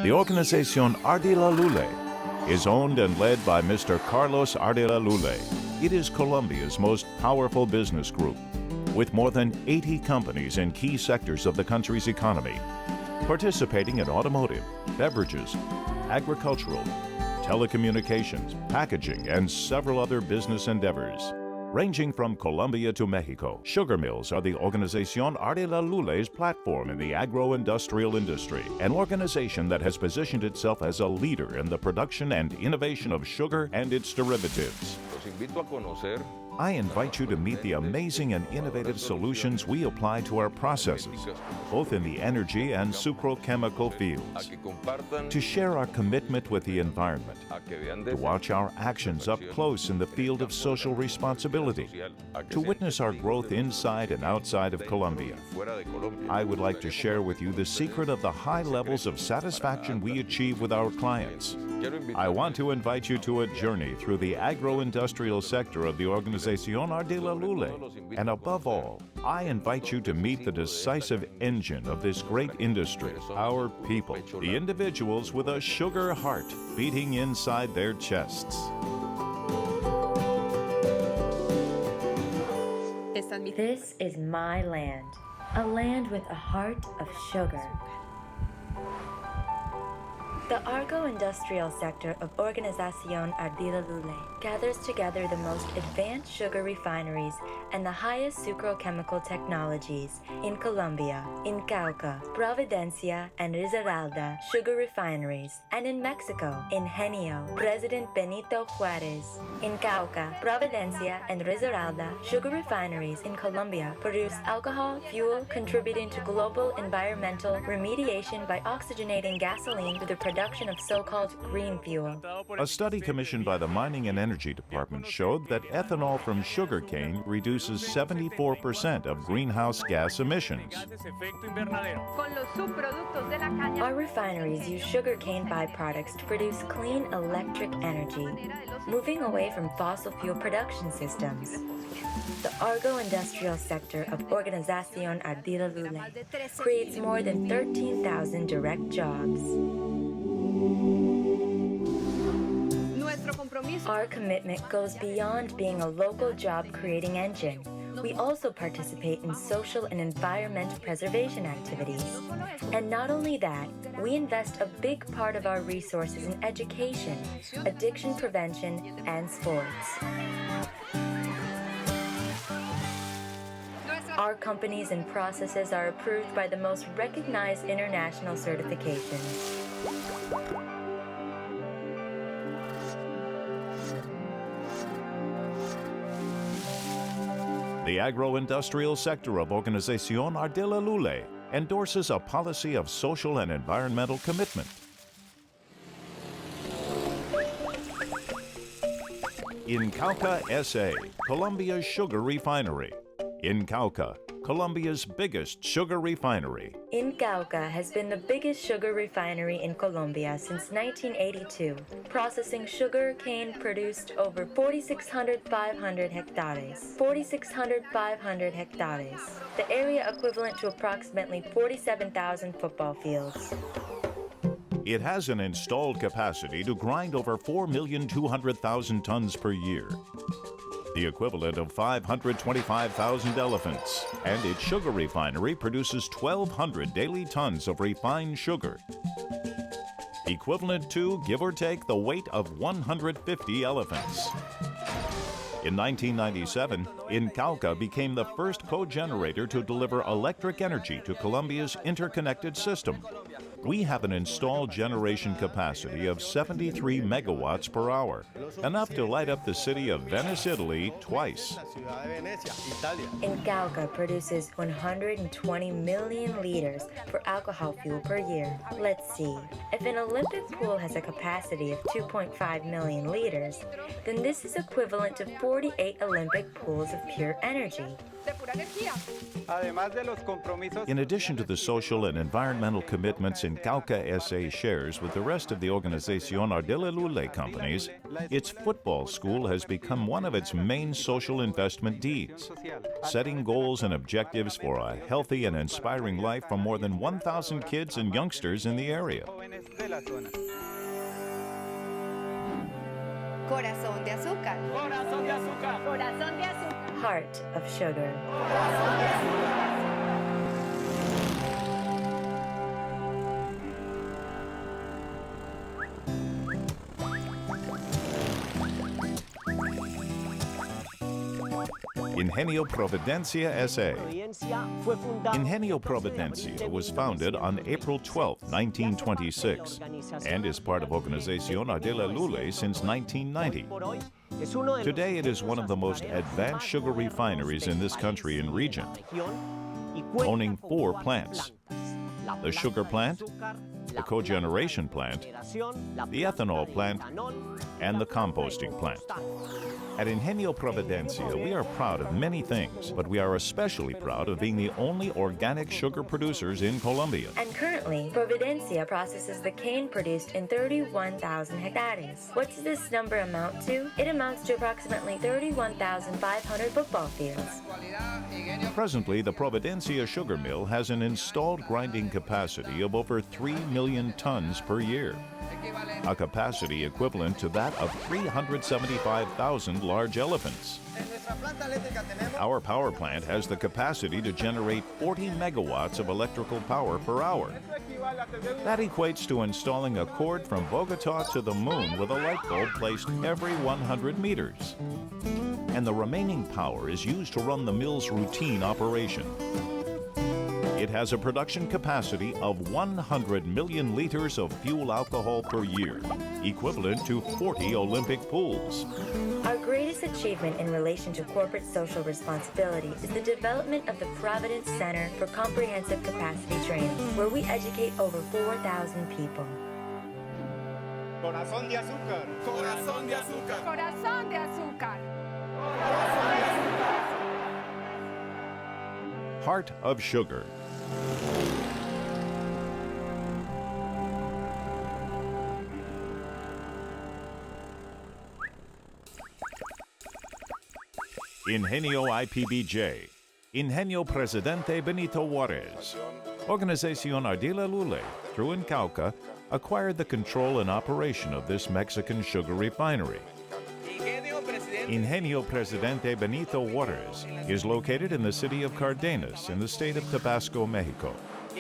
The organization Ardila Lülle is owned and led by Mr. Carlos Ardila Lülle. It is Colombia's most powerful business group, with more than 80 companies in key sectors of the country's economy, participating in automotive, beverages, agricultural, telecommunications, packaging, and several other business endeavors. Ranging from Colombia to Mexico, sugar mills are the Organización Ardila Lülle's platform in the agro-industrial industry, an organization that has positioned itself as a leader in the production and innovation of sugar and its derivatives. I invite you to meet the amazing and innovative solutions we apply to our processes, both in the energy and sucrochemical fields, to share our commitment with the environment, to watch our actions up close in the field of social responsibility, to witness our growth inside and outside of Colombia. I would like to share with you the secret of the high levels of satisfaction we achieve with our clients. I want to invite you to a journey through the agro-industrial sector of the Organización Ardila Lülle. And above all, I invite you to meet the decisive engine of this great industry, our people, the individuals with a sugar heart beating inside their chests. This is my land, a land with a heart of sugar. The agro-industrial sector of Organización Ardila Lülle gathers together the most advanced sugar refineries and the highest sucrochemical technologies in Colombia, in Cauca, Providencia, and Risaralda sugar refineries, and in Mexico, in Genio, President Benito Juárez. In Cauca, Providencia, and Risaralda sugar refineries in Colombia produce alcohol, fuel, contributing to global environmental remediation by oxygenating gasoline through the production of so-called green fuel. A study commissioned by the Mining and Energy Department showed that ethanol from sugarcane reduces 74% of greenhouse gas emissions. Our refineries use sugarcane byproducts to produce clean electric energy, moving away from fossil fuel production systems. The agro-industrial sector of Organización Ardila Lülle creates more than 13,000 direct jobs. Our commitment goes beyond being a local job-creating engine. We also participate in social and environmental preservation activities. And not only that, we invest a big part of our resources in education, addiction prevention, and sports. Our companies and processes are approved by the most recognized international certifications. The agro-industrial sector of Organización Ardila Lülle endorses a policy of social and environmental commitment. In Cauca, SA, Colombia's sugar refinery. In Cauca, Colombia's biggest sugar refinery. In Cauca has been the biggest sugar refinery in Colombia since 1982, processing sugar cane produced over 4,600 hectares. 4,600 hectares, the area equivalent to approximately 47,000 football fields. It has an installed capacity to grind over 4,200,000 tons per year, the equivalent of 525,000 elephants, and its sugar refinery produces 1,200 daily tons of refined sugar, equivalent to, give or take, the weight of 150 elephants. In 1997, Cauca became the first co-generator to deliver electric energy to Colombia's interconnected system. We have an installed generation capacity of 73 megawatts per hour, enough to light up the city of Venice, Italy, twice. Cauca produces 120 million liters for alcohol fuel per year. Let's see, if an Olympic pool has a capacity of 2.5 million liters, then this is equivalent to 48 Olympic pools of pure energy. In addition to the social and environmental commitments Incauca SA shares with the rest of the Organización Ardila Lülle companies, its football school has become one of its main social investment deeds, setting goals and objectives for a healthy and inspiring life for more than 1,000 kids and youngsters in the area. Corazón de azúcar. Corazón de azúcar. Corazón de azúcar. Heart of sugar. Ingenio Providencia S.A. Ingenio Providencia was founded on April 12, 1926, and is part of Organización Ardila Lülle since 1990. Today it is one of the most advanced sugar refineries in this country and region, owning 4 plants: the sugar plant, the cogeneration plant, the ethanol plant, and the composting plant. At Ingenio Providencia, we are proud of many things, but we are especially proud of being the only organic sugar producers in Colombia. And currently, Providencia processes the cane produced in 31,000 hectares. What does this number amount to? It amounts to approximately 31,500 football fields. Presently, the Providencia sugar mill has an installed grinding capacity of over 3 million tons per year, a capacity equivalent to that of 375,000 large elephants. Our power plant has the capacity to generate 40 megawatts of electrical power per hour. That equates to installing a cord from Bogota to the moon with a light bulb placed every 100 meters. And the remaining power is used to run the mill's routine operation. It has a production capacity of 100 million liters of fuel alcohol per year, equivalent to 40 Olympic pools. Our greatest achievement in relation to corporate social responsibility is the development of the Providence Center for Comprehensive Capacity Training, where we educate over 4,000 people. Corazón de azúcar. Corazón de azúcar. Corazón de azúcar. Heart of sugar. Ingenio IPBJ, Ingenio Presidente Benito Juárez. Organización Ardila Lülle, through Incauca, acquired the control and operation of this Mexican sugar refinery. Ingenio Presidente Benito Juárez is located in the city of Cardenas in the state of Tabasco, Mexico.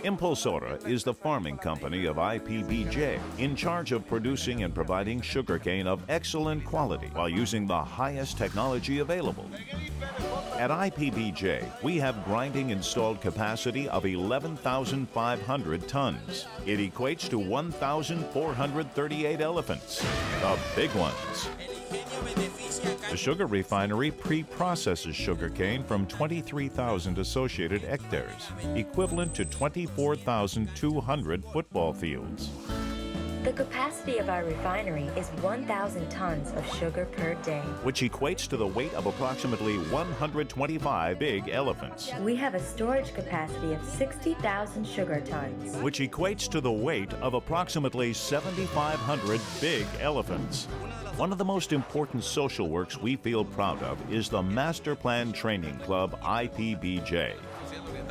Impulsora is the farming company of IPBJ, in charge of producing and providing sugarcane of excellent quality while using the highest technology available. At IPBJ, we have grinding installed capacity of 11,500 tons. It equates to 1,438 elephants, the big ones. The sugar refinery pre-processes sugarcane from 23,000 associated hectares, equivalent to 24,200 football fields. The capacity of our refinery is 1,000 tons of sugar per day, which equates to the weight of approximately 125 big elephants. We have a storage capacity of 60,000 sugar tons, which equates to the weight of approximately 7,500 big elephants. One of the most important social works we feel proud of is the Master Plan Training Club IPBJ.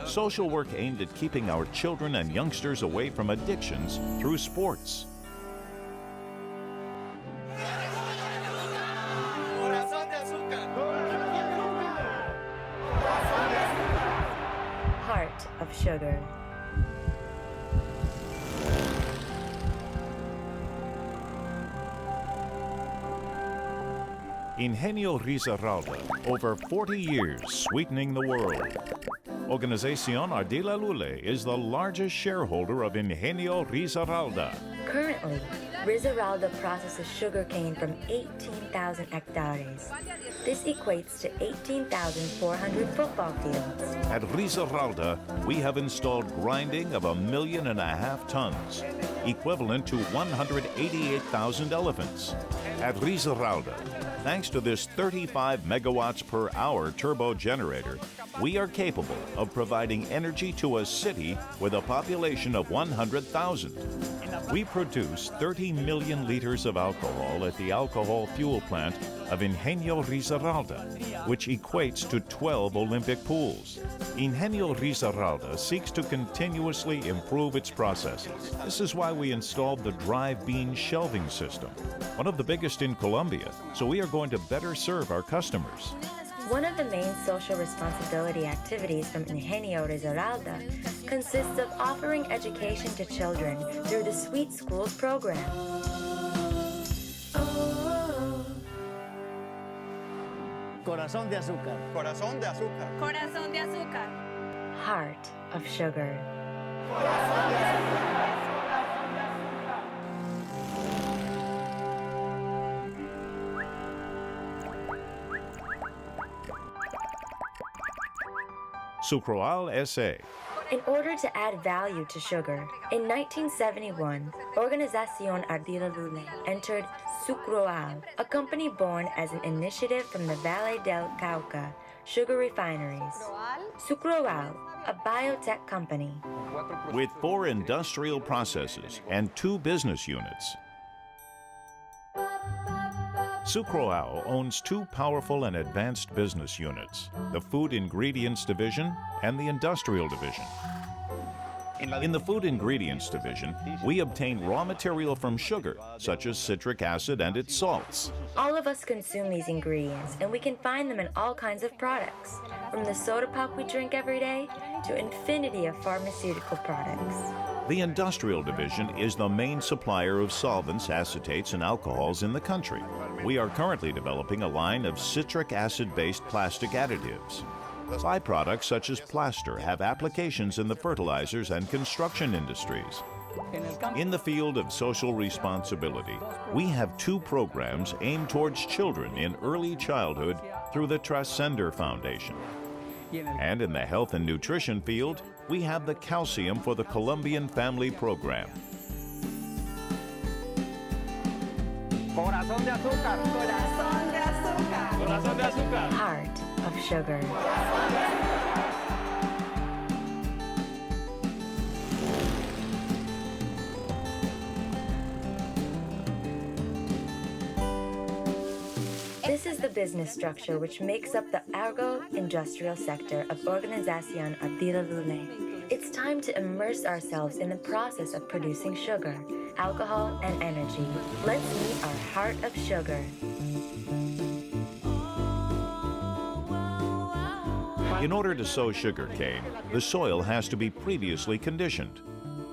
Social work aimed at keeping our children and youngsters away from addictions through sports. Heart of sugar. Ingenio Risaralda, over 40 years sweetening the world. Organización Ardila Lülle is the largest shareholder of Ingenio Risaralda. Currently, Risaralda processes sugarcane from 18,000 hectares. This equates to 18,400 football fields. At Risaralda, we have installed grinding of 1.5 million tons, equivalent to 188,000 elephants. At Risaralda, thanks to this 35 megawatts per hour turbo generator, we are capable of providing energy to a city with a population of 100,000. We produce 30 million liters of alcohol at the alcohol fuel plant of Ingenio Risaralda, which equates to 12 Olympic pools. Ingenio Risaralda seeks to continuously improve its processes. This is why we installed the dry bean shelving system, one of the biggest in Colombia, so we are going to better serve our customers. One of the main social responsibility activities from Ingenio Risaralda consists of offering education to children through the Sweet Schools program. Corazón de azúcar. Corazón de azúcar. Corazón de azúcar. Heart of sugar. Sucroal S.A. In order to add value to sugar, in 1971, Organización Ardila Lülle entered Sucroal, a company born as an initiative from the Valle del Cauca sugar refineries. Sucroal, a biotech company. With 4 industrial processes and 2 business units, Sucroal owns 2 powerful and advanced business units, the Food Ingredients Division and the Industrial Division. In the Food Ingredients Division, we obtain raw material from sugar, such as citric acid and its salts. All of us consume these ingredients, and we can find them in all kinds of products, from the soda pop we drink every day to infinity of pharmaceutical products. The Industrial Division is the main supplier of solvents, acetates, and alcohols in the country. We are currently developing a line of citric acid-based plastic additives. Byproducts such as plaster have applications in the fertilizers and construction industries. In the field of social responsibility, we have 2 programs aimed towards children in early childhood through the Transcender Foundation. And in the health and nutrition field, we have the Calcium for the Colombian Family Program. Corazón de azúcar. Corazón de azúcar. Corazón de azúcar. Heart of sugar. This is the business structure which makes up the agro-industrial sector of Organización Ardila Lülle. It's time to immerse ourselves in the process of producing sugar, alcohol, and energy. Let's meet our heart of sugar. In order to sow sugarcane, the soil has to be previously conditioned.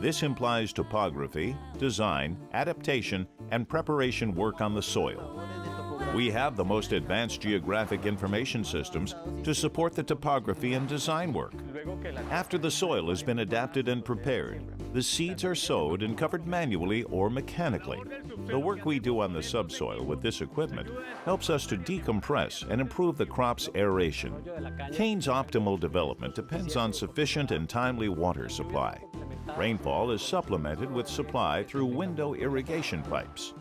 This implies topography, design, adaptation, and preparation work on the soil. We have the most advanced geographic information systems to support the topography and design work. After the soil has been adapted and prepared, the seeds are sowed and covered manually or mechanically. The work we do on the subsoil with this equipment helps us to decompress and improve the crop's aeration. Cane's optimal development depends on sufficient and timely water supply. Rainfall is supplemented with supply through window irrigation pipes.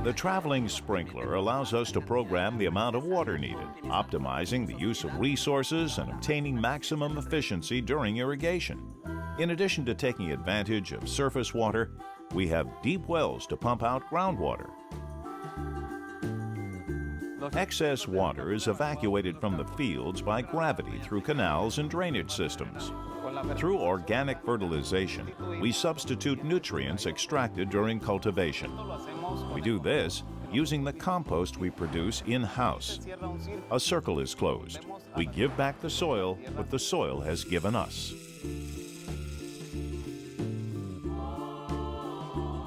The traveling sprinkler allows us to program the amount of water needed, optimizing the use of resources and obtaining maximum efficiency during irrigation. In addition to taking advantage of surface water, we have deep wells to pump out groundwater. Excess water is evacuated from the fields by gravity through canals and drainage systems. Through organic fertilization, we substitute nutrients extracted during cultivation. We do this using the compost we produce in-house. A circle is closed. We give back the soil what the soil has given us.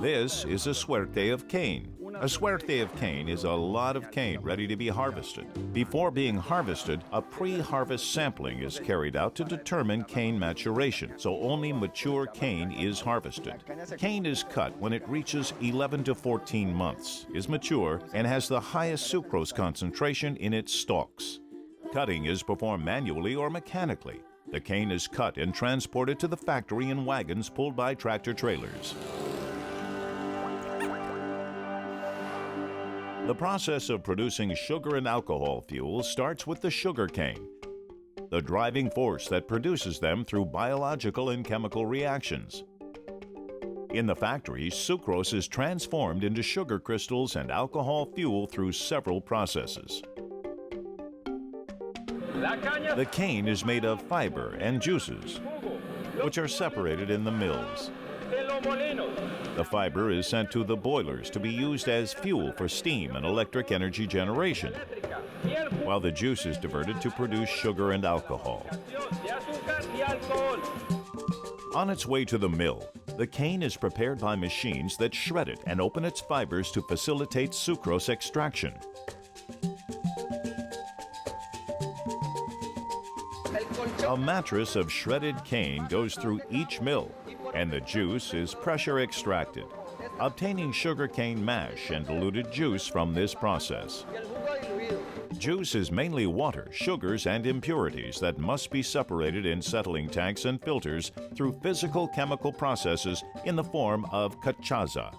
This is a suerte of cane. A suerte of cane is a lot of cane ready to be harvested. Before being harvested, a pre-harvest sampling is carried out to determine cane maturation, so only mature cane is harvested. Cane is cut when it reaches 11 to 14 months, is mature, and has the highest sucrose concentration in its stalks. Cutting is performed manually or mechanically. The cane is cut and transported to the factory in wagons pulled by tractor trailers. The process of producing sugar and alcohol fuel starts with the sugar cane, the driving force that produces them through biological and chemical reactions. In the factory, sucrose is transformed into sugar crystals and alcohol fuel through several processes. The cane is made of fiber and juices, which are separated in the mills. The fiber is sent to the boilers to be used as fuel for steam and electric energy generation, while the juice is diverted to produce sugar and alcohol. On its way to the mill, the cane is prepared by machines that shred it and open its fibers to facilitate sucrose extraction. A mattress of shredded cane goes through each mill, and the juice is pressure extracted, obtaining sugarcane mash and diluted juice from this process. Juice is mainly water, sugars, and impurities that must be separated in settling tanks and filters through physical chemical processes in the form of cachaza.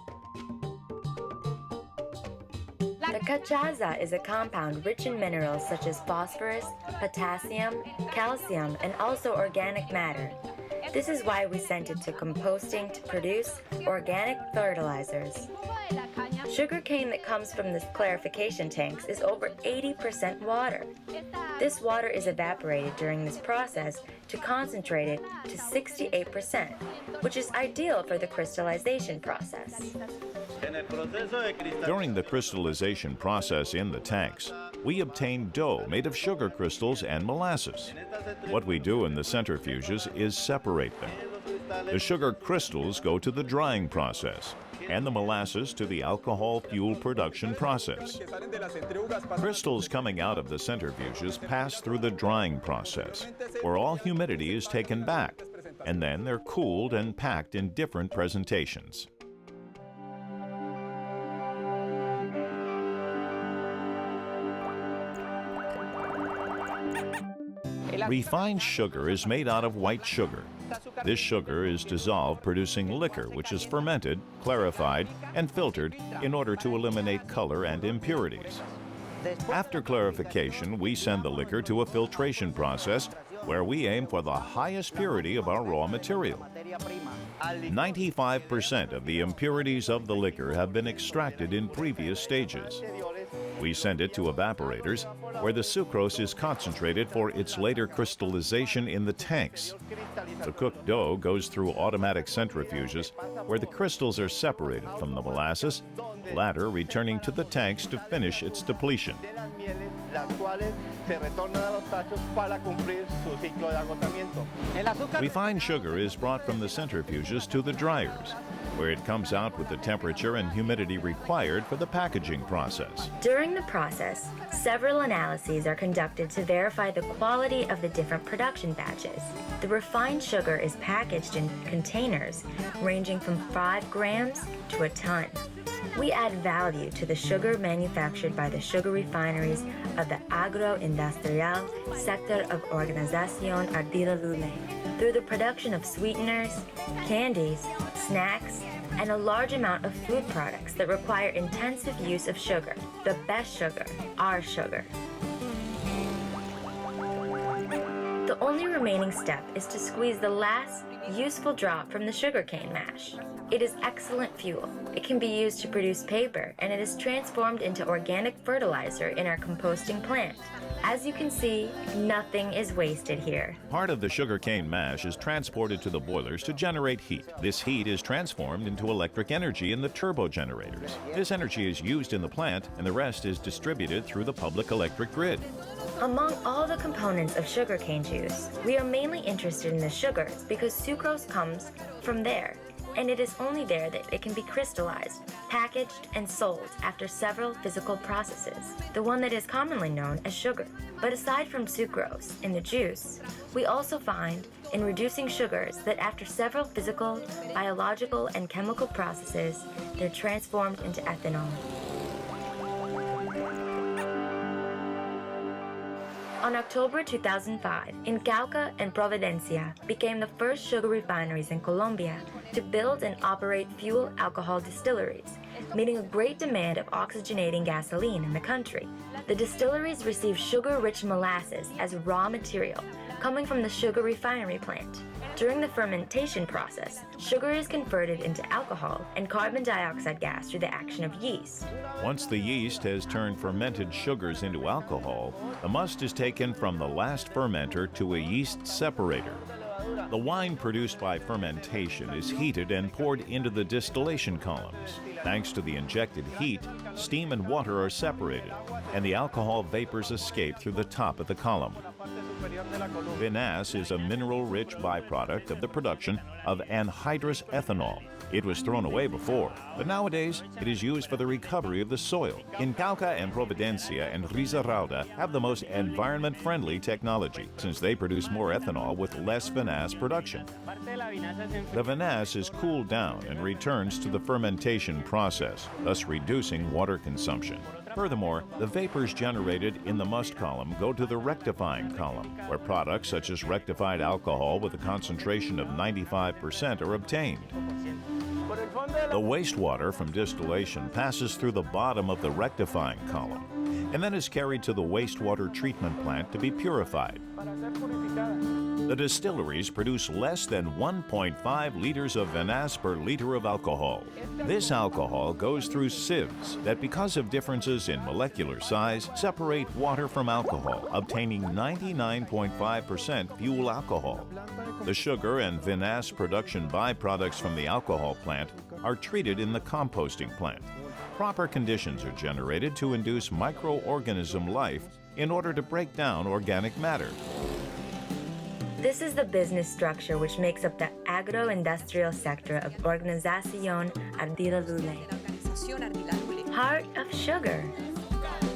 The cachaza is a compound rich in minerals such as phosphorus, potassium, calcium, and also organic matter. This is why we sent it to composting to produce organic fertilizers. Sugarcane that comes from the clarification tanks is over 80% water. This water is evaporated during this process to concentrate it to 68%, which is ideal for the crystallization process. During the crystallization process in the tanks, we obtain dough made of sugar crystals and molasses. What we do in the centrifuges is separate them. The sugar crystals go to the drying process, and the molasses to the alcohol fuel production process. Crystals coming out of the centrifuges pass through the drying process, where all humidity is taken back, and then they're cooled and packed in different presentations. Refined sugar is made out of white sugar. This sugar is dissolved, producing liquor, which is fermented, clarified, and filtered in order to eliminate color and impurities. After clarification, we send the liquor to a filtration process where we aim for the highest purity of our raw material. 95% of the impurities of the liquor have been extracted in previous stages. We send it to evaporators, where the sucrose is concentrated for its later crystallization in the tanks. The cooked dough goes through automatic centrifuges, where the crystals are separated from the molasses, the latter returning to the tanks to finish its depletion. Refined sugar is brought from the centrifuges to the dryers, where it comes out with the temperature and humidity required for the packaging process. During the process, several analyses are conducted to verify the quality of the different production batches. The refined sugar is packaged in containers ranging from 5 grams to a ton. We add value to the sugar manufactured by the sugar refineries of the agro-industrial sector of Organización Ardila Lülle through the production of sweeteners, candies, snacks, and a large amount of food products that require intensive use of sugar, the best sugar, our sugar. The only remaining step is to squeeze the last useful drop from the sugarcane mash. It is excellent fuel. It can be used to produce paper, and it is transformed into organic fertilizer in our composting plant. As you can see, nothing is wasted here. Part of the sugarcane mash is transported to the boilers to generate heat. This heat is transformed into electric energy in the turbo generators. This energy is used in the plant, and the rest is distributed through the public electric grid. Among all the components of sugarcane juice, we are mainly interested in the sugars because sucrose comes from there, and it is only there that it can be crystallized, packaged, and sold after several physical processes, the one that is commonly known as sugar. But aside from sucrose in the juice, we also find in reducing sugars that after several physical, biological, and chemical processes, they're transformed into ethanol. On October 2005, Incauca and Providencia became the first sugar refineries in Colombia to build and operate fuel alcohol distilleries, meeting a great demand of oxygenating gasoline in the country. The distilleries receive sugar-rich molasses as raw material, coming from the sugar refinery plant. During the fermentation process, sugar is converted into alcohol and carbon dioxide gas through the action of yeast. Once the yeast has turned fermented sugars into alcohol, the must is taken from the last fermenter to a yeast separator. The wine produced by fermentation is heated and poured into the distillation columns. Thanks to the injected heat, steam and water are separated, and the alcohol vapors escape through the top of the column. Vinasse is a mineral-rich byproduct of the production of anhydrous ethanol. It was thrown away before, but nowadays it is used for the recovery of the soil. In Cauca and Providencia and Risaralda have the most environment-friendly technology, since they produce more ethanol with less vinasse production. The vinasse is cooled down and returns to the fermentation process, thus reducing water consumption. Furthermore, the vapors generated in the must column go to the rectifying column, where products such as rectified alcohol with a concentration of 95% are obtained. The wastewater from distillation passes through the bottom of the rectifying column and then is carried to the wastewater treatment plant to be purified. The distilleries produce less than 1.5 liters of vinasse per liter of alcohol. This alcohol goes through sieves that, because of differences in molecular size, separate water from alcohol, obtaining 99.5% fuel alcohol. The sugar and vinasse production byproducts from the alcohol plant are treated in the composting plant. Proper conditions are generated to induce microorganism life in order to break down organic matter. This is the business structure which makes up the agro-industrial sector of Organización Ardila Lülle. Heart of sugar.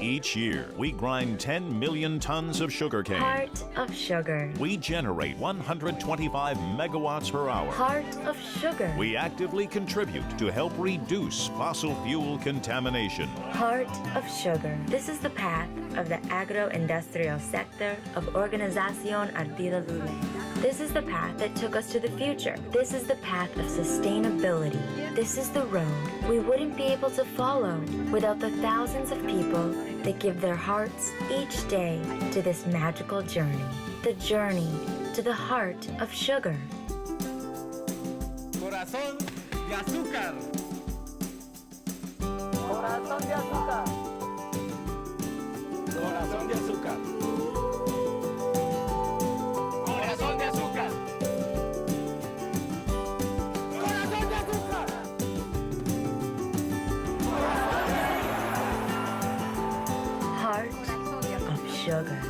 Each year, we grind 10 million tons of sugarcane. Heart of sugar. We generate 125 megawatts per hour. Heart of sugar. We actively contribute to help reduce fossil fuel contamination. Heart of sugar. This is the path of the agro-industrial sector of Organización Ardila Lülle. This is the path that took us to the future. This is the path of sustainability. This is the road we wouldn't be able to follow without the thousands of people that give their hearts each day to this magical journey. The journey to the heart of sugar. Corazón de azúcar. Corazón de azúcar. Corazón de azúcar. Corazón de azúcar. Corazón de azúcar. Heart of sugar.